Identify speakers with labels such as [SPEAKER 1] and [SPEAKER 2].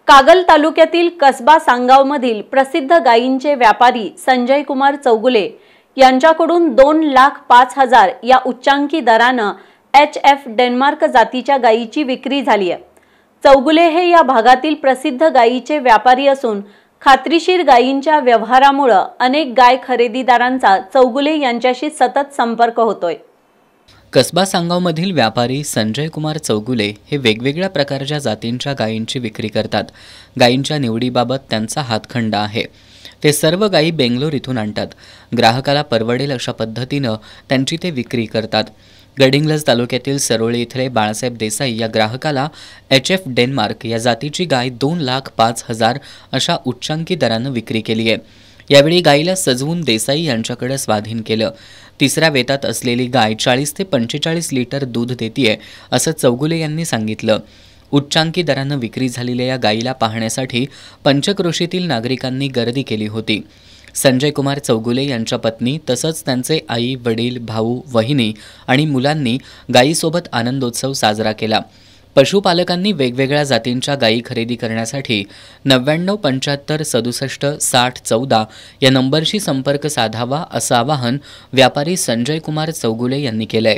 [SPEAKER 1] कागल तालुक्यातील कसबा सांगावमधील प्रसिद्ध गायींचे व्यापारी संजय कुमार चौगुले यांच्याकडून 2,05,000 या उच्चांकी दराने HF डेन्मार्क जातीच्या गायीची विक्री झाली आहे। चौगुले हे या भागातील प्रसिद्ध गायीचे व्यापारी असून खात्रीशीर गायींच्या व्यवहारामुळे अनेक गाय खरेदीदारांचा चौगुले यांच्याशी सतत संपर्क होतोय।
[SPEAKER 2] कसबा सांगावमधील व्यापारी संजय कुमार चौगुले हे वेगवेगळ्या प्रकारच्या जातींच्या गायींची विक्री करतात। गायींच्या निवडीबाबत त्यांचा हातखंडा आहे। ते सर्व गायी बेंगलोर इथून आणतात। ग्राहकाला परवडेल अशा पद्धतीने त्यांची ते विक्री करतात। गडिंग्लज तालुक्यातील सरोळी इथले बाळासाहेब देसाई या ग्राहकाला HF डेन्मार्क या जातीची गाय 2,05,000 अशा उच्चांकी दराने विक्री केली आहे। यावेळी गायीला सजवून देसाई यांच्याकडे स्वाधीन केलं। तिसऱ्या वेतात असलेली गाय 40 ते 45 लिटर दूध देते असं चौगुले यांनी सांगितलं। उच्चांकी दराने विक्री झालेल्या या गायीला पाहण्यासाठी पंचक्रोशीतील नागरिकांनी गर्दी केली होती। संजय कुमार चौगुले यांच्या पत्नी तसंच त्यांचे आई, वडील, भाऊ, वहिनी आणि मुलांनी गायीसोबत आनंदोत्सव साजरा केला। पशुपालकांनी वेगवेगळ्या जातींच्या गायी खरेदी करण्यासाठी 99 75 67 60 14 या नंबरशी संपर्क साधावा असं आवाहन व्यापारी संजय कुमार चौगुले यांनी केलंय।